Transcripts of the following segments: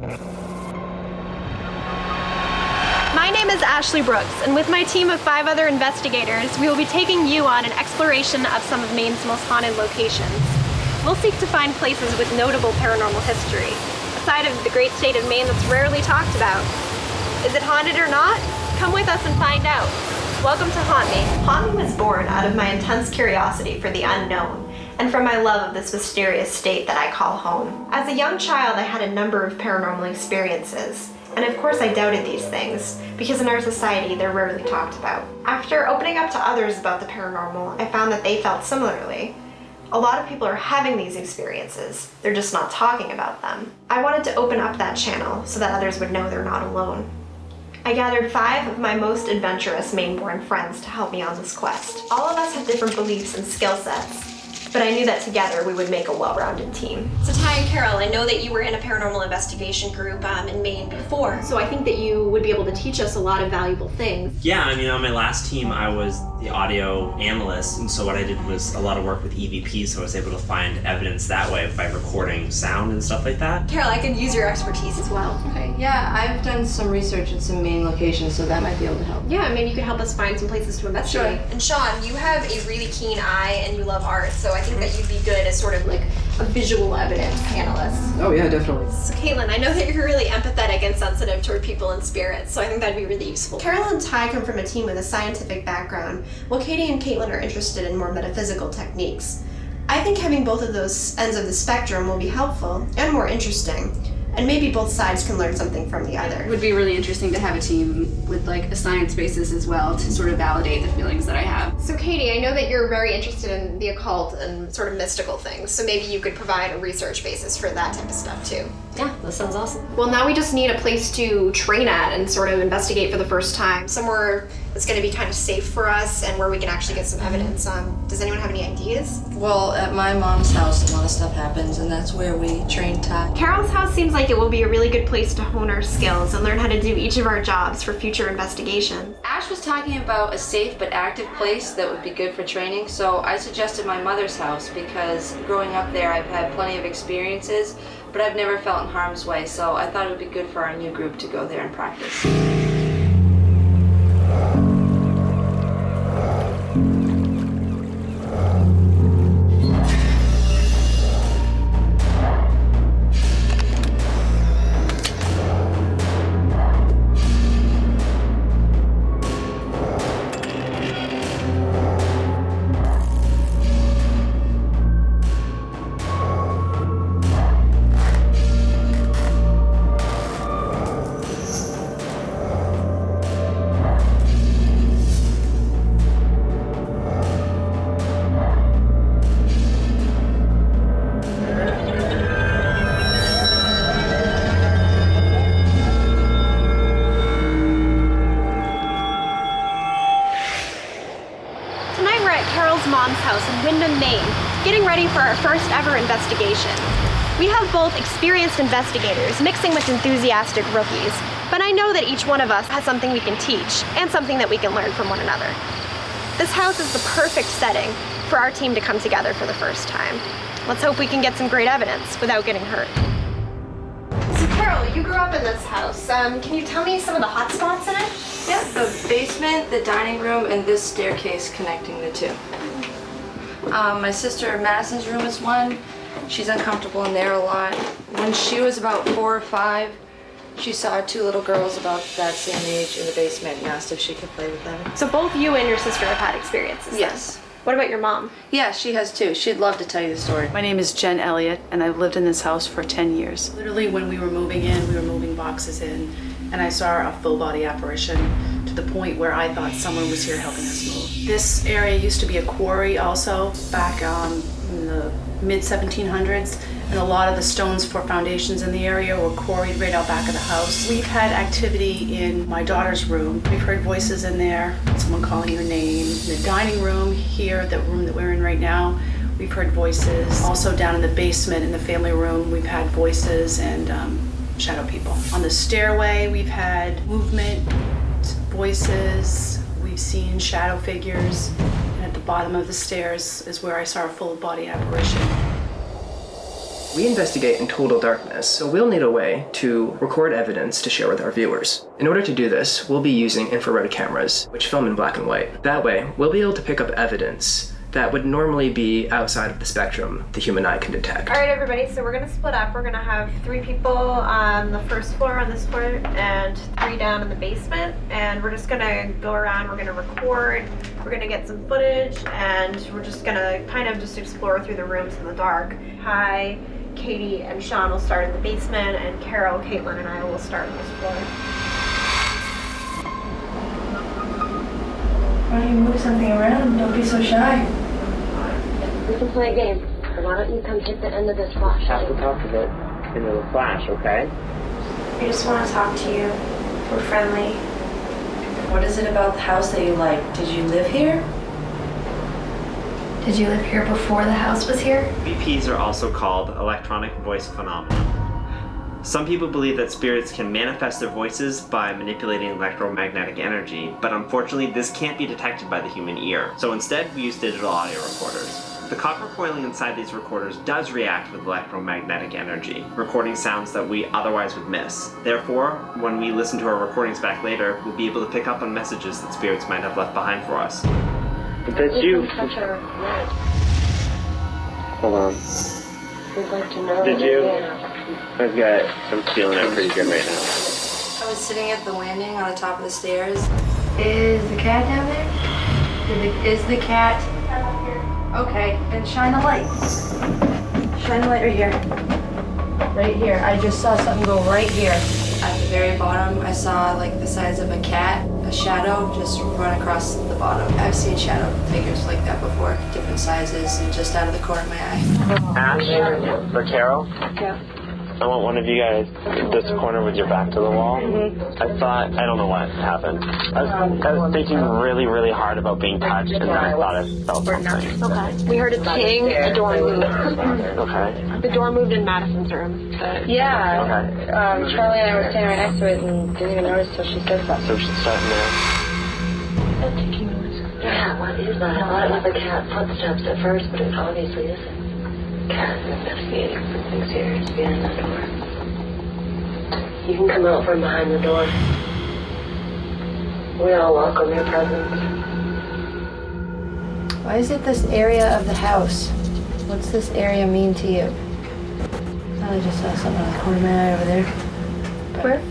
My name is Ashley Brooks, and with my team of 5 other investigators, we will be taking you on an exploration of some of Maine's most haunted locations. We'll seek to find places with notable paranormal history, a side of the great state of Maine that's rarely talked about. Is it haunted or not? Come with us and find out. Welcome to Haunt Me. Haunt Me was born out of my intense curiosity for the unknown, and from my love of this mysterious state that I call home. As a young child, I had a number of paranormal experiences. And of course I doubted these things, because in our society they're rarely talked about. After opening up to others about the paranormal, I found that they felt similarly. A lot of people are having these experiences, they're just not talking about them. I wanted to open up that channel so that others would know they're not alone. I gathered 5 of my most adventurous Maine-born friends to help me on this quest. All of us have different beliefs and skill sets, but I knew that together we would make a well-rounded team. So Ty and Carol, I know that you were in a paranormal investigation group in Maine before, so I think that you would be able to teach us a lot of valuable things. Yeah, I mean, on my last team, I was the audio analyst, and so what I did was a lot of work with EVP, so I was able to find evidence that way by recording sound and stuff like that. Carol, I could use your expertise as well. Okay, yeah, I've done some research in some Maine locations, so that might be able to help. Yeah, maybe you could help us find some places to investigate. Sure. And Sean, you have a really keen eye and you love art, so I think that you'd be good as sort of like a visual evidence analyst. Oh yeah, definitely. So Caitlin, I know that you're really empathetic and sensitive toward people and spirits, so I think that'd be really useful. Carol and Ty come from a team with a scientific background, while Katie and Caitlin are interested in more metaphysical techniques. I think having both of those ends of the spectrum will be helpful and more interesting, and maybe both sides can learn something from the other. It would be really interesting to have a team with like a science basis as well to sort of validate the feelings that I have. So Katie, I know that you're very interested in the occult and sort of mystical things, so maybe you could provide a research basis for that type of stuff too. Yeah, that sounds awesome. Well, now we just need a place to train at and sort of investigate for the first time. Somewhere that's going to be kind of safe for us and where we can actually get some evidence. Does anyone have any ideas? Well, at my mom's house, a lot of stuff happens, and that's where we train Ty. Carol's house seems like it will be a really good place to hone our skills and learn how to do each of our jobs for future investigations. Ash was talking about a safe but active place that would be good for training, so I suggested my mother's house because growing up there I've had plenty of experiences, but I've never felt in harm's way, so I thought it would be good for our new group to go there and practice. Mom's house in Windham, Maine, getting ready for our first ever investigation. We have both experienced investigators mixing with enthusiastic rookies, but I know that each one of us has something we can teach and something that we can learn from one another. This house is the perfect setting for our team to come together for the first time. Let's hope we can get some great evidence without getting hurt. So Carol, you grew up in this house. Can you tell me some of the hot spots in it? Yeah, the basement, the dining room, and this staircase connecting the two. My sister Madison's room is one. She's uncomfortable in there a lot. When she was about 4 or 5, she saw 2 little girls about that same age in the basement and asked if she could play with them. So both you and your sister have had experiences then? Yes. What about your mom? Yeah, she has too. She'd love to tell you the story. My name is Jen Elliott, and I've lived in this house for 10 years. Literally, when we were moving in, we were moving boxes in, and I saw a full-body apparition to the point where I thought someone was here helping us move. This area used to be a quarry also, back in the mid-1700s, and a lot of the stones for foundations in the area were quarried right out back of the house. We've had activity in my daughter's room. We've heard voices in there, someone calling your name. In the dining room here, the room that we're in right now, we've heard voices. Also down in the basement in the family room, we've had voices and shadow people. On the stairway, we've had movement, voices, we've seen shadow figures, and at the bottom of the stairs is where I saw a full body apparition. We investigate in total darkness, so we'll need a way to record evidence to share with our viewers. In order to do this, we'll be using infrared cameras, which film in black and white. That way, we'll be able to pick up evidence that would normally be outside of the spectrum the human eye can detect. All right, everybody, so we're gonna split up. We're gonna have 3 people on the first floor on this floor and 3 down in the basement. And we're just gonna go around, we're gonna record, we're gonna get some footage, and we're just gonna kind of just explore through the rooms in the dark. Hi, Katie and Sean will start in the basement, and Carol, Caitlin, and I will start on this floor. Why don't you move something around? Don't be so shy. We can play a game. Why don't you come hit the end of this flash? Half the top of it into the flash, okay? I just want to talk to you. We're friendly. What is it about the house that you like? Did you live here? Did you live here before the house was here? EVPs are also called electronic voice phenomena. Some people believe that spirits can manifest their voices by manipulating electromagnetic energy, but unfortunately this can't be detected by the human ear. So instead we use digital audio recorders. The copper coiling inside these recorders does react with electromagnetic energy, recording sounds that we otherwise would miss. Therefore, when we listen to our recordings back later, we'll be able to pick up on messages that spirits might have left behind for us. But that's you. Hold on. We'd like to know. Did you? Yeah. I'm feeling it pretty good right now. I was sitting at the landing on the top of the stairs. Is the cat down there? Is the cat? Okay, then shine the light. Shine the light right here. Right here. I just saw something go right here. At the very bottom, I saw like the size of a cat, a shadow just run across the bottom. I've seen shadow figures like that before, different sizes, and just out of the corner of my eye. Ash, for Carol? Yeah. I want one of you guys in this corner with your back to the wall. I don't know what happened. I was thinking really, really hard about being touched, and then I thought I felt something. Okay. We heard a ting, the door moved. Okay. The door moved in Madison's room. Yeah. Okay. Charlie and I were standing right next to it and didn't even notice till she said something. So we should start in there. That ticking noise. Yeah, what is that? I thought it was the cat footsteps at first, but it obviously isn't. Cat is investigating something serious behind that door. You can come out from behind the door. We all welcome your presence. Why is it this area of the house? What's this area mean to you? I thought I just saw something on the corner of my eye over there. Where?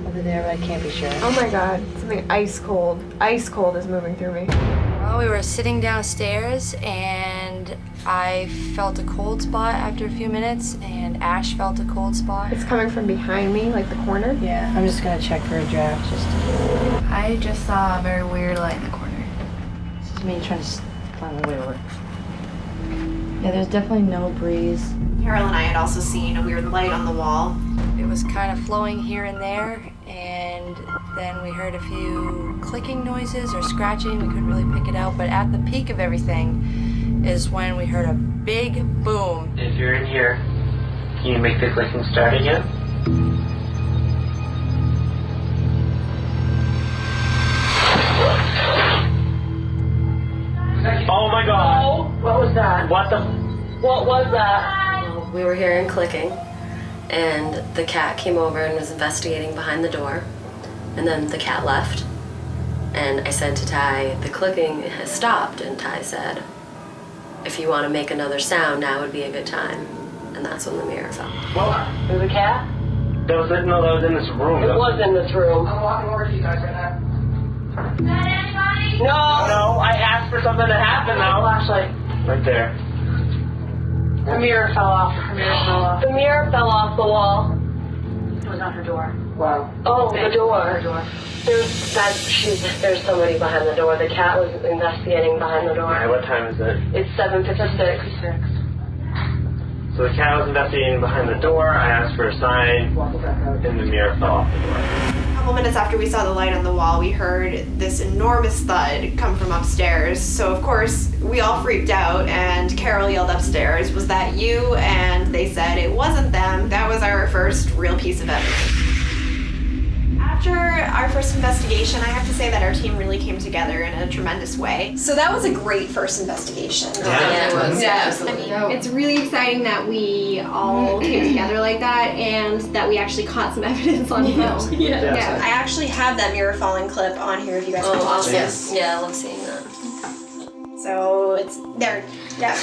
Over there, but I can't be sure. Oh my god, something ice cold is moving through me. Well, we were sitting downstairs and I felt a cold spot after a few minutes and Ash felt a cold spot. It's coming from behind me, like the corner. Yeah, I'm just gonna check for a draft. I just saw a very weird light in the corner. This is me trying to find my way over. Yeah, there's definitely no breeze. Carol and I had also seen a weird light on the wall. It was kind of flowing here and there, and then we heard a few clicking noises or scratching. We couldn't really pick it out, but at the peak of everything is when we heard a big boom. If you're in here, can you make the clicking start again? Oh my god! What was that? What the? What was that? Well, we were hearing clicking, and the cat came over and was investigating behind the door, and then the cat left. And I said to Ty, the clicking has stopped, and Ty said, if you want to make another sound, now would be a good time. And that's when the mirror fell. What? There's a cat? That was in this room. It was in this room. I'm walking over to you guys right now. No! No, I asked for something to happen now. Flashlight. Right there. The mirror fell off. The mirror fell off the wall. It was on her door. Wow. Oh, the door. Her door. There's somebody behind the door. The cat was investigating behind the door. Alright, what time is it? It's 7:56. 6. So the cat was investigating behind the door. I asked for a sign, and the mirror fell off the door. A couple minutes after we saw the light on the wall, we heard this enormous thud come from upstairs. So of course, we all freaked out, and Carol yelled upstairs, "Was that you?" And they said it wasn't them. That was our first real piece of evidence. After our first investigation, I have to say that our team really came together in a tremendous way. So that was a great first investigation. Yeah, it was. Yeah, Absolutely. I mean, it's really exciting that we all came together like that and that we actually caught some evidence on film. Yeah. I actually have that mirror falling clip on here if you guys want to watch awesome. this. Yeah, I love seeing that. So it's there. Yeah.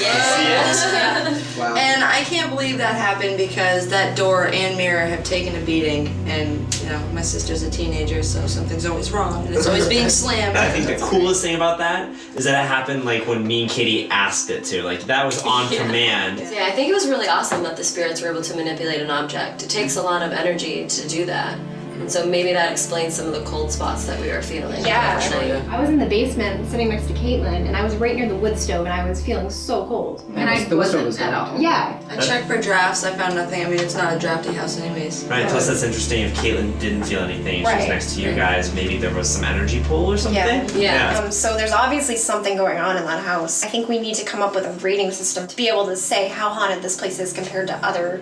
Wow. And I can't believe that happened because that door and mirror have taken a beating, and you know my sister's a teenager, so something's always wrong, and it's always being slammed. I think the coolest thing about that is that it happened like when me and Katie asked it to. Like that was on command. Yeah, I think it was really awesome that the spirits were able to manipulate an object. It takes a lot of energy to do that. And so maybe that explains some of the cold spots that we were feeling. Yeah. that night. I was in the basement sitting next to Caitlin, and I was right near the wood stove, and I was feeling so cold. And I wasn't at all. Yeah. I checked for drafts. I found nothing. I mean, it's not a drafty house, anyways. Right, plus that's interesting if Caitlin didn't feel anything, she was Right. next to you guys, maybe there was some energy pull or something? Yeah. So there's obviously something going on in that house. I think we need to come up with a rating system to be able to say how haunted this place is compared to other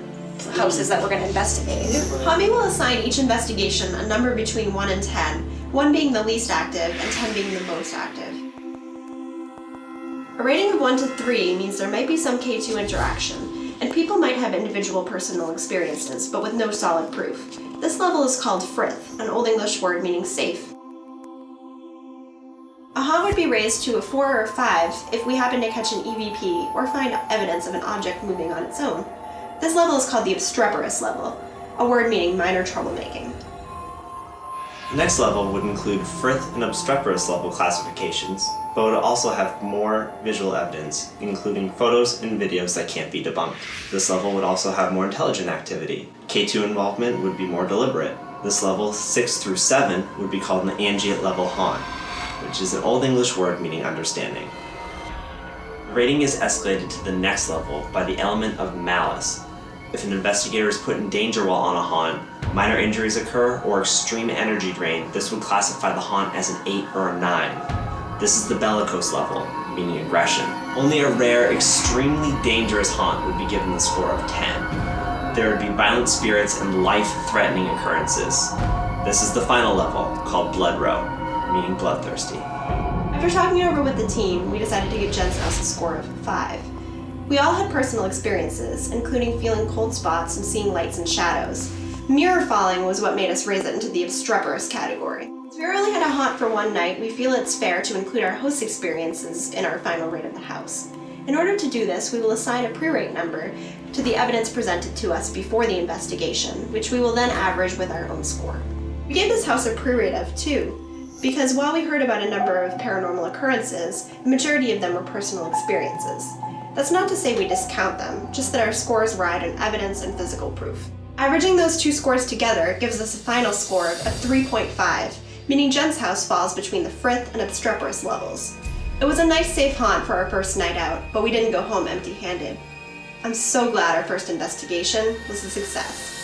houses that we're going to investigate. Hami will assign each investigation a number between 1 and 10, 1 being the least active and 10 being the most active. A rating of 1 to 3 means there might be some K2 interaction, and people might have individual personal experiences, but with no solid proof. This level is called frith, an Old English word meaning safe. A haunt would be raised to a 4 or a 5 if we happen to catch an EVP or find evidence of an object moving on its own. This level is called the obstreperous level, a word meaning minor troublemaking. The next level would include frith and obstreperous level classifications, but would also have more visual evidence, including photos and videos that can't be debunked. This level would also have more intelligent activity. K2 involvement would be more deliberate. This level, 6 through 7, would be called an angiate level haunt, which is an Old English word meaning understanding. The rating is escalated to the next level by the element of malice. If an investigator is put in danger while on a haunt, minor injuries occur, or extreme energy drain, this would classify the haunt as an 8 or a 9. This is the bellicose level, meaning aggression. Only a rare, extremely dangerous haunt would be given the score of 10. There would be violent spirits and life-threatening occurrences. This is the final level, called blood row, meaning bloodthirsty. After talking it over with the team, we decided to give Jen's house a score of 5. We all had personal experiences, including feeling cold spots and seeing lights and shadows. Mirror falling was what made us raise it into the obstreperous category. As we only had a haunt for one night, we feel it's fair to include our host experiences in our final rate of the house. In order to do this, we will assign a pre-rate number to the evidence presented to us before the investigation, which we will then average with our own score. We gave this house a pre-rate of 2, because while we heard about a number of paranormal occurrences, the majority of them were personal experiences. That's not to say we discount them, just that our scores ride on evidence and physical proof. Averaging those two scores together gives us a final score of a 3.5, meaning Jen's house falls between the frith and obstreperous levels. It was a nice safe haunt for our first night out, but we didn't go home empty-handed. I'm so glad our first investigation was a success.